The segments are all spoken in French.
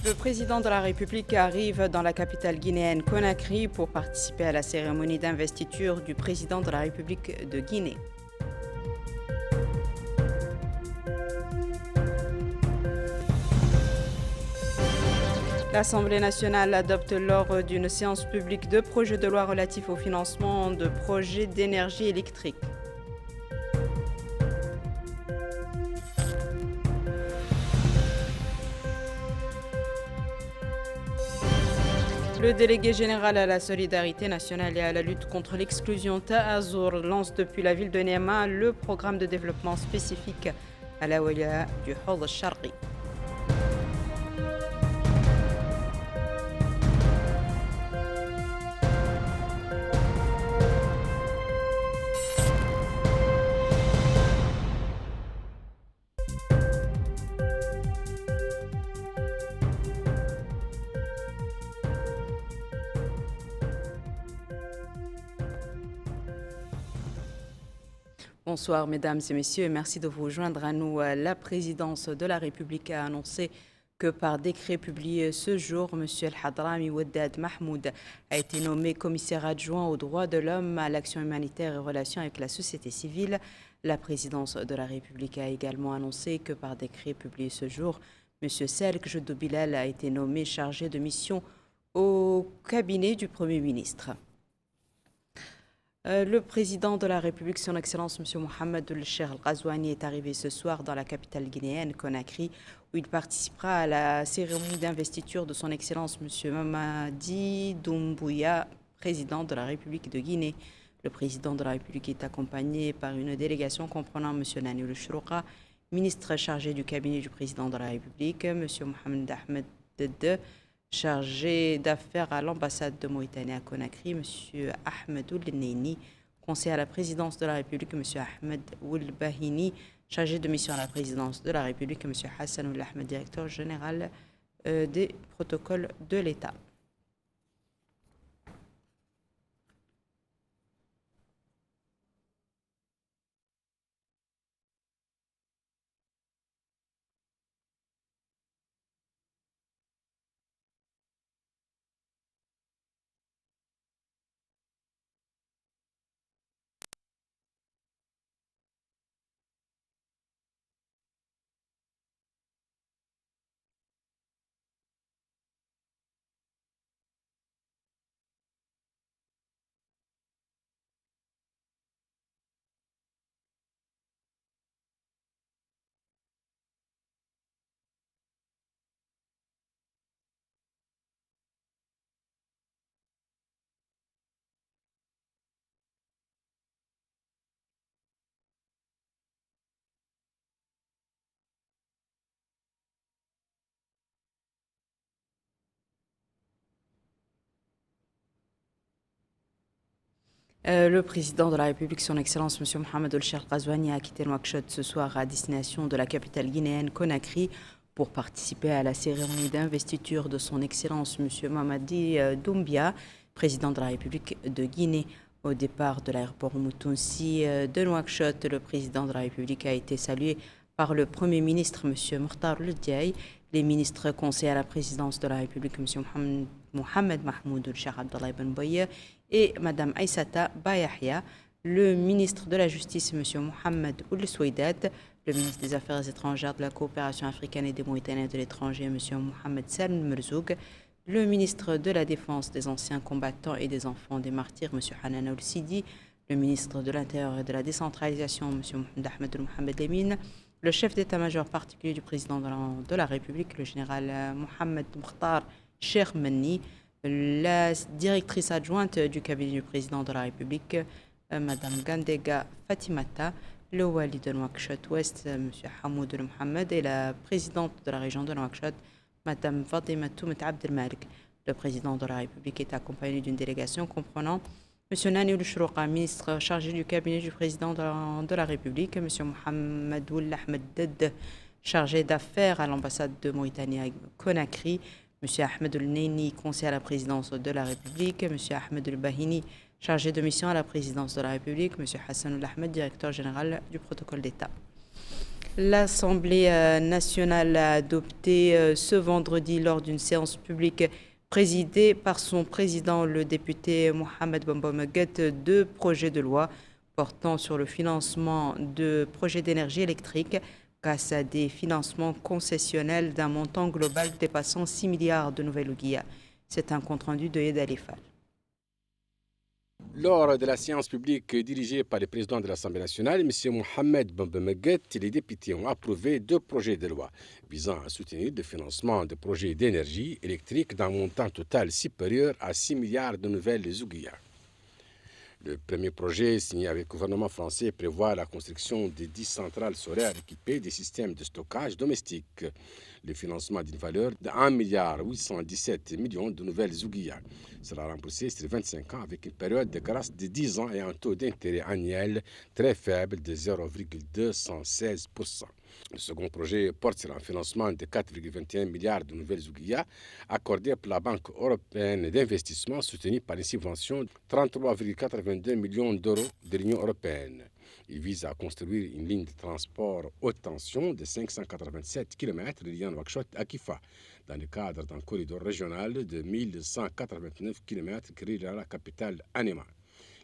Le président de la République arrive dans la capitale guinéenne Conakry pour participer à la cérémonie d'investiture du président de la République de Guinée. L'Assemblée nationale adopte lors d'une séance publique deux projets de loi relatifs au financement de projets d'énergie électrique. Le délégué général à la solidarité nationale et à la lutte contre l'exclusion Ta'azour lance depuis la ville de Niamey le programme de développement spécifique à la wilaya du Hawd al-Sharqi. Bonsoir mesdames et messieurs et merci de vous joindre à nous. La présidence de la République a annoncé que par décret publié ce jour, M. El-Hadrami Ouaddad Mahmoud a été nommé commissaire adjoint aux droits de l'homme, à l'action humanitaire et aux relations avec la société civile. La présidence de la République a également annoncé que par décret publié ce jour, M. Selk Jeddo Bilal a été nommé chargé de mission au cabinet du Premier ministre. Le président de la République, son Excellence M. Mohamed El-Cheikh Al-Ghazouani, est arrivé ce soir dans la capitale guinéenne, Conakry, où il participera à la cérémonie d'investiture de son Excellence M. Mamadi Doumbouya, président de la République de Guinée. Le président de la République est accompagné par une délégation comprenant M. Nani El-Chrouqa, ministre chargé du cabinet du président de la République, M. Mohamed Ahmed Dede, chargé d'affaires à l'ambassade de Mauritanie à Conakry, M. Ahmed Oul-Neini, conseiller à la présidence de la République, M. Ahmed Oul-Bahini, chargé de mission à la présidence de la République, M. Hassan Oul-Ahmed, directeur général des protocoles de l'État. Le président de la République, son Excellence M. Mohamed El-Cheikh Al-Ghazouani, a quitté Nouakchott ce soir à destination de la capitale guinéenne Conakry pour participer à la cérémonie d'investiture de son Excellence M. Mamadi Doumbia, président de la République de Guinée. Au départ de l'aéroport Moutounsi de Nouakchott, le président de la République a été salué par le Premier ministre M. Mokhtar Ould-Diaye, les ministres conseillers à la présidence de la République M. Mohamed Mahmoud El-Cheikh Abdallah Ibn Boye et Mme Aïssata Bayahia, le ministre de la Justice M. Mohamed Ould-Soueidat, le ministre des Affaires étrangères, de la coopération africaine et des Mauritaniens de l'étranger M. Mohamed Salm Merzoug, le ministre de la Défense des anciens combattants et des enfants des martyrs M. Hanan Ould-Sidi, le ministre de l'Intérieur et de la décentralisation M. Mohamed Mohamed Lemine, le chef d'état-major particulier du président de la République, le général Mohamed Mokhtar Chermani, la directrice adjointe du cabinet du président de la République, Mme Gandega Fatimata, le wali de Nouakchott-Ouest, M. Hamoud El Mohamed, et la présidente de la région de Nouakchott, Mme Fatima Toumet Abdelmalik. Le président de la République est accompagné d'une délégation comprenant M. Nani El-Chrouqa, ministre chargé du cabinet du président de la République, M. Mohamed Oul-Ahmed Dede, chargé d'affaires à l'ambassade de Mauritanie à Conakry, M. Ahmed Oul-Neini, conseiller à la présidence de la République, M. Ahmed Oul-Bahini, chargé de mission à la présidence de la République, M. Hassan Oul-Ahmed, directeur général du protocole d'État. L'Assemblée nationale a adopté ce vendredi lors d'une séance publique présidée par son président, le député Mohamed Bamba Maguette, deux projets de loi portant sur le financement de projets d'énergie électrique grâce à des financements concessionnels d'un montant global dépassant 6 milliards de Nouvelle-Guinée. C'est un compte-rendu de Yed Alifal. Lors de la séance publique dirigée par le président de l'Assemblée nationale, M. Mohamed Bamba Maguette, les députés ont approuvé deux projets de loi visant à soutenir le financement de projets d'énergie électrique d'un montant total supérieur à 6 milliards de nouvelles zouguiyas. Le premier projet, signé avec le gouvernement français, prévoit la construction de 10 centrales solaires équipées des systèmes de stockage domestiques. Le financement d'une valeur de 1,817 milliard de nouvelles zouguiyas sera remboursé sur 25 ans avec une période de grâce de 10 ans et un taux d'intérêt annuel très faible de 0,216%. Le second projet porte sur un financement de 4,21 milliards de nouvelles zouguiyas accordées par la Banque européenne d'investissement soutenue par une subvention de 33,82 millions d'euros de l'Union européenne. Il vise à construire une ligne de transport haute tension de 587 km reliant Nouakchott à Kifa, dans le cadre d'un corridor régional de 1189 km qui reliera la capitale Anema.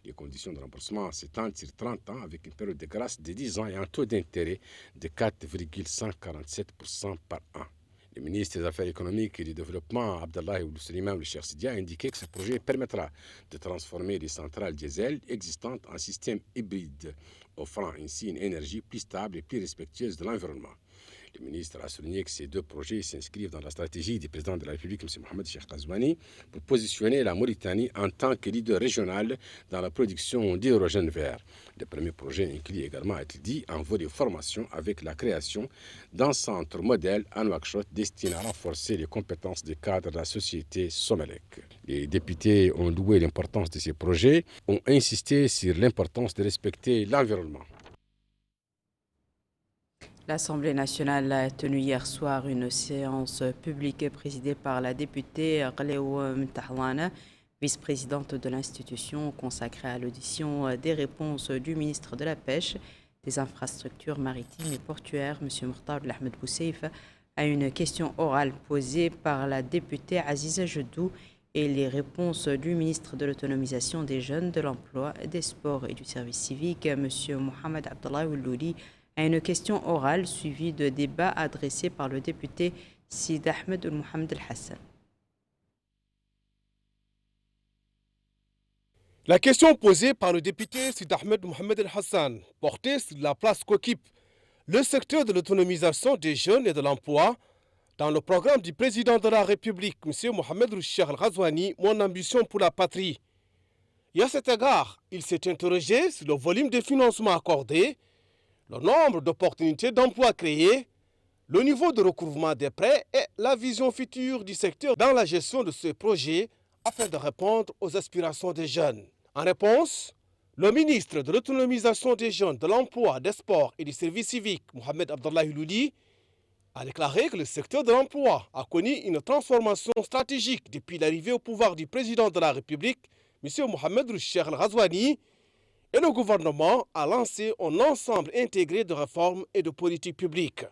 Les conditions de remboursement s'étendent sur 30 ans avec une période de grâce de 10 ans et un taux d'intérêt de 4,147% par an. Le ministre des Affaires économiques et du Développement, Abdallah Ould Suleiman Cheikh Sidia, a indiqué que ce projet permettra de transformer les centrales diesel existantes en système hybride, offrant ainsi une énergie plus stable et plus respectueuse de l'environnement. Le ministre a souligné que ces deux projets s'inscrivent dans la stratégie du président de la République, M. Mohamed Cheikh Ghazouani, pour positionner la Mauritanie en tant que leader régional dans la production d'hydrogène vert. Le premier projet inclut également, a-t-il dit, un volet formation avec la création d'un centre modèle à Nouakchott destiné à renforcer les compétences des cadres de la société Somelec. Les députés ont loué l'importance de ces projets, ont insisté sur l'importance de respecter l'environnement. L'Assemblée nationale a tenu hier soir une séance publique présidée par la députée Ghaleo Mtahwana, vice-présidente de l'institution, consacrée à l'audition des réponses du ministre de la Pêche, des Infrastructures maritimes et portuaires, M. Mokhtar Ahmed Bousseif, à une question orale posée par la députée Aziza Jedou et les réponses du ministre de l'Autonomisation des jeunes, de l'Emploi, des Sports et du Service civique, M. Mohamed Abdallah Oulouli, à une question orale suivie de débats adressés par le député Sid Ahmed Mohamed El Hassan. La question posée par le député Sid Ahmed Mohamed El Hassan portait sur la place qu'occupe le secteur de l'autonomisation des jeunes et de l'emploi dans le programme du président de la République, M. Mohamed Cheikh Ghazouani, Mon ambition pour la patrie. Et à cet égard, il s'est interrogé sur le volume de financement accordé, le nombre d'opportunités d'emploi créées, le niveau de recouvrement des prêts et la vision future du secteur dans la gestion de ce projet afin de répondre aux aspirations des jeunes. En réponse, le ministre de l'Autonomisation des jeunes, de l'Emploi, des Sports et du Service civique, Mohamed Abdallah Oulouli, a déclaré que le secteur de l'emploi a connu une transformation stratégique depuis l'arrivée au pouvoir du président de la République, M. Mohamed Cheikh Ghazouani, et le gouvernement a lancé un ensemble intégré de réformes et de politiques publiques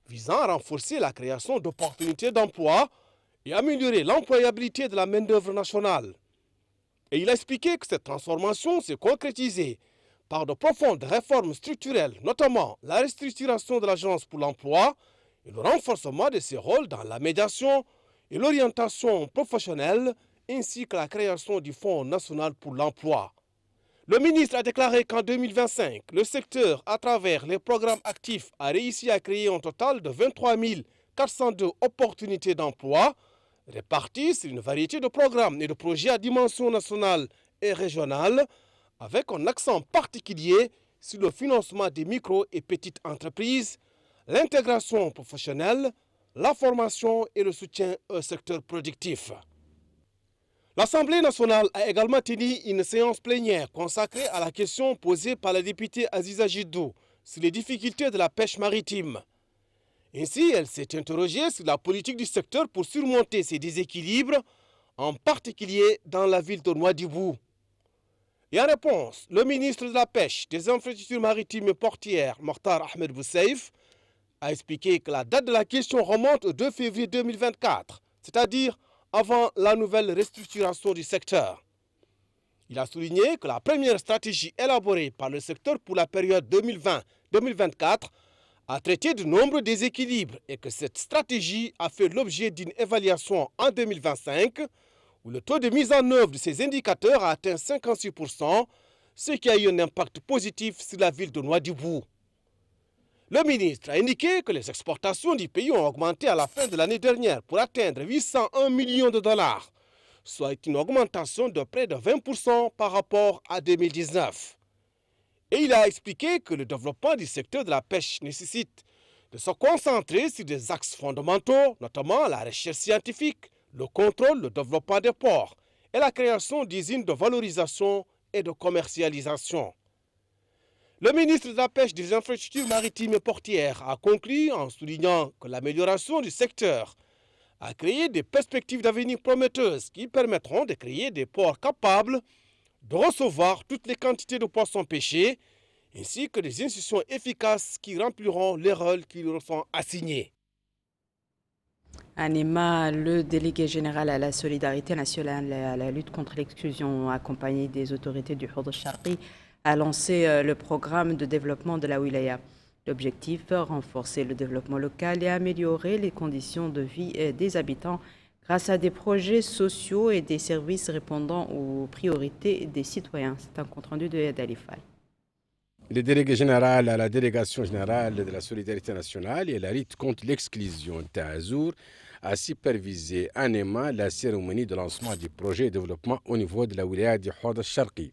visant à renforcer la création d'opportunités d'emploi et améliorer l'employabilité de la main-d'œuvre nationale. Et il a expliqué que cette transformation s'est concrétisée par de profondes réformes structurelles, notamment la restructuration de l'Agence pour l'emploi et le renforcement de ses rôles dans la médiation et l'orientation professionnelle, ainsi que la création du Fonds national pour l'emploi. Le ministre a déclaré qu'en 2025, le secteur, à travers les programmes actifs, a réussi à créer un total de 23 402 opportunités d'emploi, réparties sur une variété de programmes et de projets à dimension nationale et régionale, avec un accent particulier sur le financement des micro et petites entreprises, l'intégration professionnelle, la formation et le soutien au secteur productif. L'Assemblée nationale a également tenu une séance plénière consacrée à la question posée par la députée Aziza Jedou sur les difficultés de la pêche maritime. Ainsi, elle s'est interrogée sur la politique du secteur pour surmonter ces déséquilibres, en particulier dans la ville de Nouadhibou. Et en réponse, le ministre de la Pêche, des Infrastructures maritimes et portières, Mokhtar Ahmed Bousseif, a expliqué que la date de la question remonte au 2 février 2024, c'est-à-dire avant la nouvelle restructuration du secteur. Il a souligné que la première stratégie élaborée par le secteur pour la période 2020-2024 a traité de nombreux déséquilibres et que cette stratégie a fait l'objet d'une évaluation en 2025 où le taux de mise en œuvre de ces indicateurs a atteint 56%, ce qui a eu un impact positif sur la ville de Nouadhibou. Le ministre a indiqué que les exportations du pays ont augmenté à la fin de l'année dernière pour atteindre 801 millions de dollars, soit une augmentation de près de 20% par rapport à 2019. Et il a expliqué que le développement du secteur de la pêche nécessite de se concentrer sur des axes fondamentaux, notamment la recherche scientifique, le contrôle, le développement des ports et la création d'usines de valorisation et de commercialisation. Le ministre de la Pêche, des Infrastructures maritimes et portières a conclu en soulignant que l'amélioration du secteur a créé des perspectives d'avenir prometteuses qui permettront de créer des ports capables de recevoir toutes les quantités de poissons pêchés, ainsi que des institutions efficaces qui rempliront les rôles qui leur sont assignés. Anima, le délégué général à la solidarité nationale et à la lutte contre l'exclusion, accompagné des autorités du Houd al-Sharqi, a lancé le programme de développement de la wilaya. L'objectif, renforcer le développement local et améliorer les conditions de vie des habitants grâce à des projets sociaux et des services répondant aux priorités des citoyens. C'est un compte-rendu de Yad Alifal. Le délégué général à la délégation générale de la solidarité nationale et la lutte contre l'exclusion Tazour a supervisé annuellement la cérémonie de lancement du projet de développement au niveau de la wilaya du Houd al-Sharqi.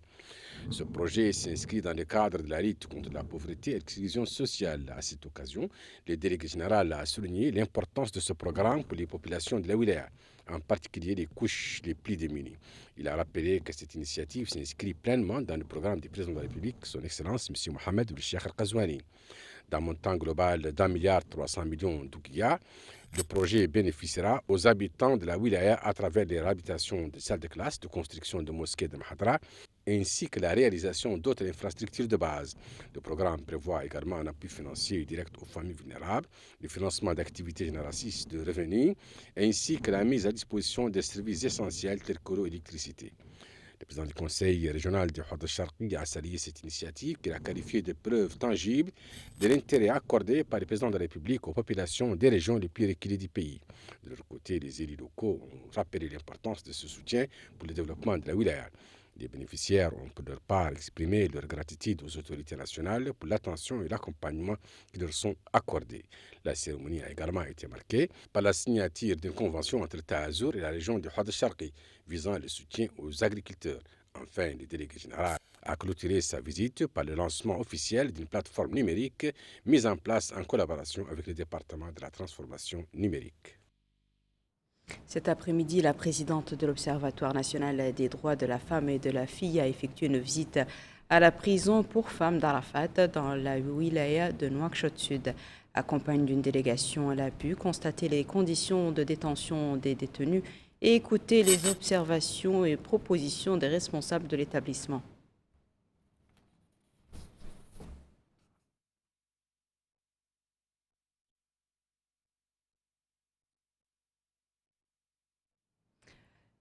Ce projet s'inscrit dans le cadre de la lutte contre la pauvreté et l'exclusion sociale. À cette occasion, le délégué général a souligné l'importance de ce programme pour les populations de la wilaya, en particulier les couches les plus démunies. Il a rappelé que cette initiative s'inscrit pleinement dans le programme du président de la République, son Excellence M. Mohamed Cheikh Al-Qazouani. D'un montant global d'1,3 milliard d'ouguiya, le projet bénéficiera aux habitants de la wilaya à travers les réhabilitations de salles de classe, de construction de mosquées de Mahadra, ainsi que la réalisation d'autres infrastructures de base. Le programme prévoit également un appui financier direct aux familles vulnérables, le financement d'activités génératrices de revenus, ainsi que la mise à disposition des services essentiels tels que l'eau et l'électricité. Le président du conseil régional du Houd al-Sharqi a salué cette initiative qu'il a qualifiée de preuve tangible de l'intérêt accordé par le président de la République aux populations des régions les plus reculées du pays. De leur côté, les élus locaux ont rappelé l'importance de ce soutien pour le développement de la wilaya. Les bénéficiaires ont pour leur part exprimé leur gratitude aux autorités nationales pour l'attention et l'accompagnement qui leur sont accordés. La cérémonie a également été marquée par la signature d'une convention entre Tazour et la région du Houd al-Sharqi visant le soutien aux agriculteurs. Enfin, le délégué général a clôturé sa visite par le lancement officiel d'une plateforme numérique mise en place en collaboration avec le département de la transformation numérique. Cet après-midi, la présidente de l'Observatoire national des droits de la femme et de la fille a effectué une visite à la prison pour femmes d'Arafat dans la wilaya de Nouakchott Sud. Accompagnée d'une délégation, elle a pu constater les conditions de détention des détenus et écouter les observations et propositions des responsables de l'établissement.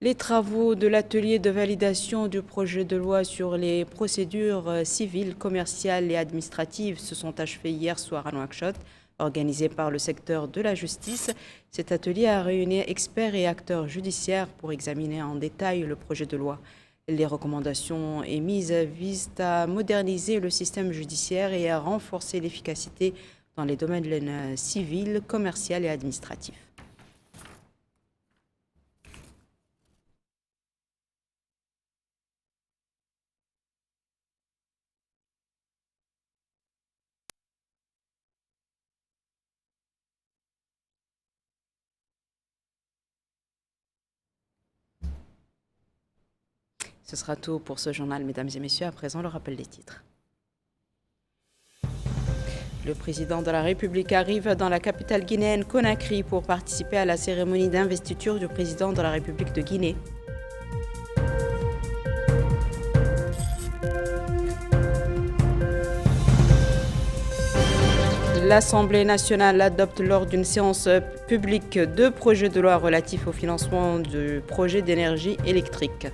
Les travaux de l'atelier de validation du projet de loi sur les procédures civiles, commerciales et administratives se sont achevés hier soir à Nouakchott, organisé par le secteur de la justice. Cet atelier a réuni experts et acteurs judiciaires pour examiner en détail le projet de loi. Les recommandations émises visent à moderniser le système judiciaire et à renforcer l'efficacité dans les domaines civils, commerciaux et administratifs. Ce sera tout pour ce journal, mesdames et messieurs. À présent, le rappel des titres. Le président de la République arrive dans la capitale guinéenne Conakry pour participer à la cérémonie d'investiture du président de la République de Guinée. L'Assemblée nationale adopte lors d'une séance publique 2 projets de loi relatifs au financement du projet d'énergie électrique.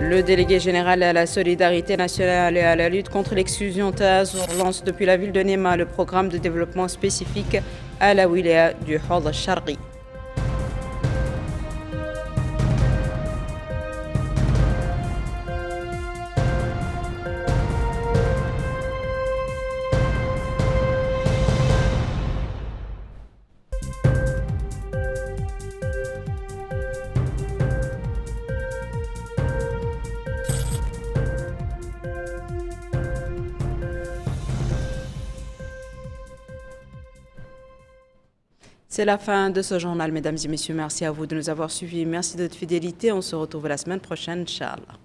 Le délégué général à la solidarité nationale et à la lutte contre l'exclusion Tazur lance depuis la ville de Nema le programme de développement spécifique à la wilaya du Hawd al-Sharqi. C'est la fin de ce journal, mesdames et messieurs. Merci à vous de nous avoir suivis. Merci de votre fidélité. On se retrouve la semaine prochaine, Inch'Allah.